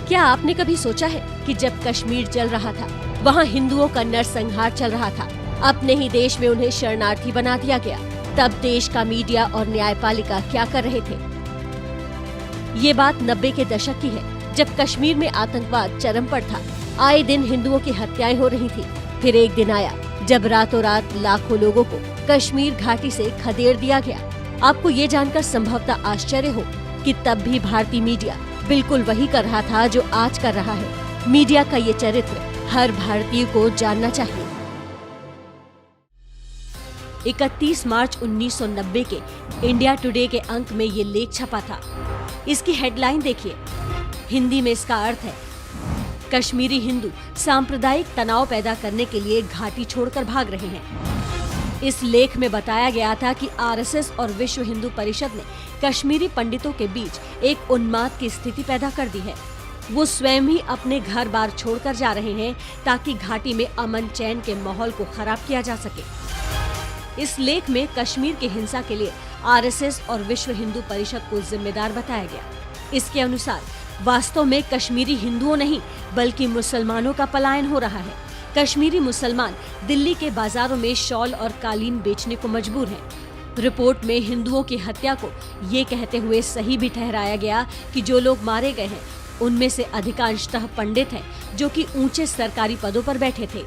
क्या आपने कभी सोचा है कि जब कश्मीर जल रहा था, वहाँ हिंदुओं का नरसंहार चल रहा था, अपने ही देश में उन्हें शरणार्थी बना दिया गया, तब देश का मीडिया और न्यायपालिका क्या कर रहे थे? ये बात 90 के दशक की है, जब कश्मीर में आतंकवाद चरम पर था। आए दिन हिंदुओं की हत्याएं हो रही थी। फिर एक दिन आया जब रातों रात लाखों लोगों को कश्मीर घाटी से खदेड़ दिया गया। आपको ये जानकर संभवतः आश्चर्य हो कि तब भी भारतीय मीडिया बिल्कुल वही कर रहा था जो आज कर रहा है। मीडिया का ये चरित्र हर भारतीय को जानना चाहिए। 31 मार्च 1990 के इंडिया टुडे के अंक में ये लेख छपा था। इसकी हेडलाइन देखिए। हिंदी में इसका अर्थ है, कश्मीरी हिंदू सांप्रदायिक तनाव पैदा करने के लिए घाटी छोड़कर भाग रहे हैं। इस लेख में बताया गया था कि आरएसएस और विश्व हिंदू परिषद ने कश्मीरी पंडितों के बीच एक उन्माद की स्थिति पैदा कर दी है। वो स्वयं ही अपने घर बार छोड़कर जा रहे हैं ताकि घाटी में अमन चैन के माहौल को खराब किया जा सके। इस लेख में कश्मीर की हिंसा के लिए आरएसएस और विश्व हिंदू परिषद को जिम्मेदार बताया गया। इसके अनुसार वास्तव में कश्मीरी हिंदुओं नहीं बल्कि मुसलमानों का पलायन हो रहा है। कश्मीरी मुसलमान दिल्ली के बाजारों में शॉल और कालीन बेचने को मजबूर हैं। रिपोर्ट में हिंदुओं की हत्या को ये कहते हुए सही भी ठहराया गया कि जो लोग मारे गए हैं उनमें से अधिकांशतः पंडित हैं जो कि ऊंचे सरकारी पदों पर बैठे थे।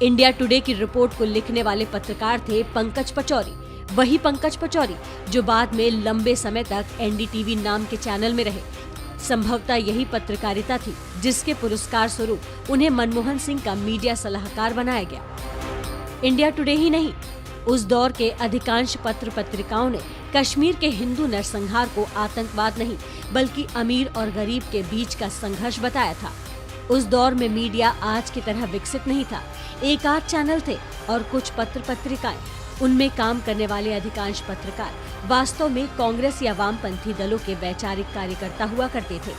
इंडिया टुडे की रिपोर्ट को लिखने वाले पत्रकार थे पंकज पचौरी, वही पंकज पचौरी जो बाद में लंबे समय तक एनडीटीवी नाम के चैनल में रहे। संभवतः यही पत्रकारिता थी जिसके पुरस्कार स्वरूप उन्हें मनमोहन सिंह का मीडिया सलाहकार बनाया गया। इंडिया टुडे ही नहीं, उस दौर के अधिकांश पत्र पत्रिकाओं ने कश्मीर के हिंदू नरसंहार को आतंकवाद नहीं बल्कि अमीर और गरीब के बीच का संघर्ष बताया था। उस दौर में मीडिया आज की तरह विकसित नहीं था। एक आध चैनल थे और कुछ पत्र पत्रिकाएं। उनमें काम करने वाले अधिकांश पत्रकार वास्तव में कांग्रेस या वामपंथी दलों के वैचारिक कार्यकर्ता हुआ करते थे।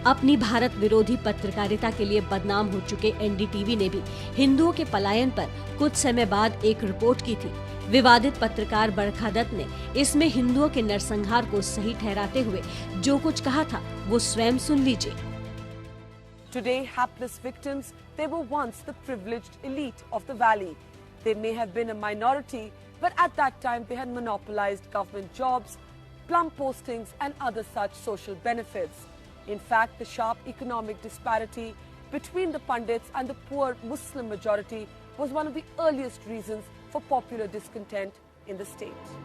अपनी भारत विरोधी पत्रकारिता के लिए बदनाम हो चुके एनडीटीवी ने भी हिंदुओं के पलायन पर कुछ समय बाद एक रिपोर्ट की थी। विवादित पत्रकार बरखा दत्त ने इसमें हिंदुओं के नरसंहार को सही ठहराते हुए जो कुछ कहा था वो स्वयं सुन लीजिए। Today, hapless victims, they were once the privileged elite of the valley. They may have been a minority, but at that time they had monopolized government jobs, plum postings and other such social benefits. In fact, the sharp economic disparity between the Pandits and the poor Muslim majority was one of the earliest reasons for popular discontent in the state.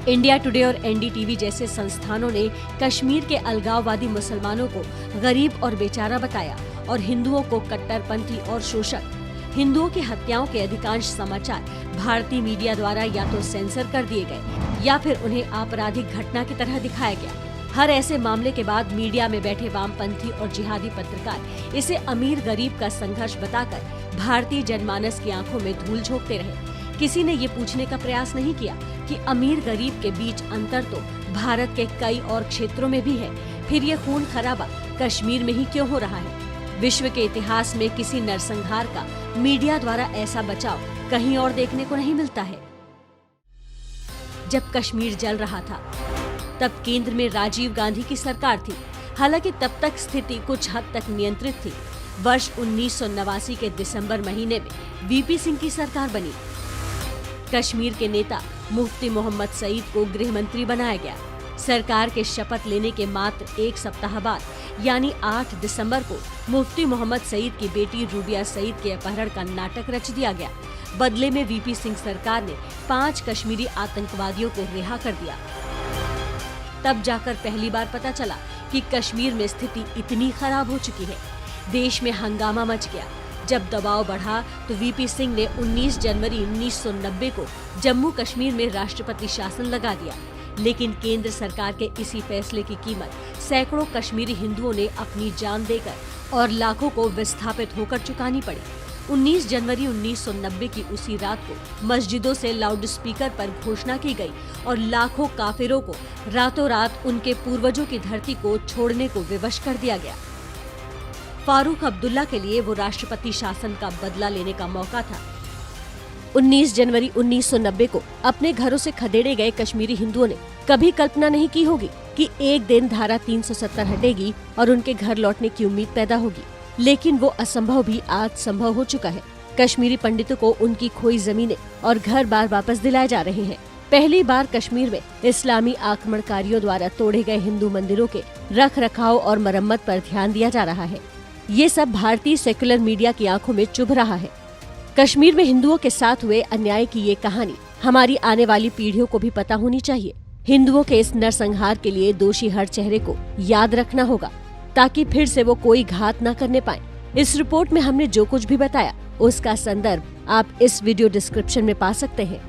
India today और NDTV जैसे संस्थानों ने कश्मीर के अलगाववादी मुसलमानों को गरीब और बेचारा बताया और हिंदुओं को कट्टरपंथी और शोषक। हिंदुओं की हत्याओं के अधिकांश समाचार भारतीय मीडिया द्वारा या तो सेंसर कर दिए गए या फिर उन्हें आपराधिक घटना की तरह दिखाया गया। हर ऐसे मामले के बाद मीडिया में बैठे वामपंथी और जिहादी पत्रकार इसे अमीर गरीब का संघर्ष बताकर भारतीय जनमानस की आंखों में धूल झोंकते रहे। किसी ने ये पूछने का प्रयास नहीं किया कि अमीर गरीब के बीच अंतर तो भारत के कई और क्षेत्रों में भी है, फिर ये खून खराबा कश्मीर में ही क्यों हो रहा है? विश्व के इतिहास में किसी नरसंहार का मीडिया द्वारा ऐसा बचाव कहीं और देखने को नहीं मिलता है। जब कश्मीर जल रहा था तब केंद्र में राजीव गांधी की सरकार थी। हालांकि तब तक स्थिति कुछ हद तक नियंत्रित थी। वर्ष 1989 के दिसंबर महीने में वीपी सिंह की सरकार बनी। कश्मीर के नेता मुफ्ती मोहम्मद सईद को गृह मंत्री बनाया गया। सरकार के शपथ लेने के मात्र एक सप्ताह बाद यानी 8 दिसंबर को मुफ्ती मोहम्मद सईद की बेटी रूबिया सईद के अपहरण का नाटक रच दिया गया। बदले में वीपी सिंह सरकार ने 5 कश्मीरी आतंकवादियों को रिहा कर दिया। तब जाकर पहली बार पता चला कि कश्मीर में स्थिति इतनी खराब हो चुकी है। देश में हंगामा मच गया। जब दबाव बढ़ा तो वीपी सिंह ने 19 जनवरी 1990 को जम्मू कश्मीर में राष्ट्रपति शासन लगा दिया। लेकिन केंद्र सरकार के इसी फैसले की कीमत सैकड़ों कश्मीरी हिंदुओं ने अपनी जान देकर और लाखों को विस्थापित होकर चुकानी पड़ी। 19 जनवरी 1990 की उसी रात को मस्जिदों से लाउडस्पीकर पर घोषणा की गई और लाखों काफिरों को रातों रात उनके पूर्वजों की धरती को छोड़ने को विवश कर दिया गया। फारूक अब्दुल्ला के लिए वो राष्ट्रपति शासन का बदला लेने का मौका था। 19 जनवरी 1990 को अपने घरों से खदेड़े गए कश्मीरी हिंदुओं ने कभी कल्पना नहीं की होगी कि एक दिन धारा 370 हटेगी और उनके घर लौटने की उम्मीद पैदा होगी, लेकिन वो असंभव भी आज संभव हो चुका है। कश्मीरी पंडितों को उनकी खोई जमीनें और घर बार वापस दिलाए जा रहे हैं। पहली बार कश्मीर में इस्लामी आक्रमणकारियों द्वारा तोड़े गए हिंदू मंदिरों के रख रखाव और मरम्मत पर ध्यान दिया जा रहा है। ये सब भारतीय सेक्युलर मीडिया की आंखों में चुभ रहा है। कश्मीर में हिंदुओं के साथ हुए अन्याय की ये कहानी हमारी आने वाली पीढ़ियों को भी पता होनी चाहिए। हिंदुओं के इस नरसंहार के लिए दोषी हर चेहरे को याद रखना होगा, ताकि फिर से वो कोई घात न करने पाए। इस रिपोर्ट में हमने जो कुछ भी बताया उसका संदर्भ आप इस वीडियो डिस्क्रिप्शन में पा सकते हैं।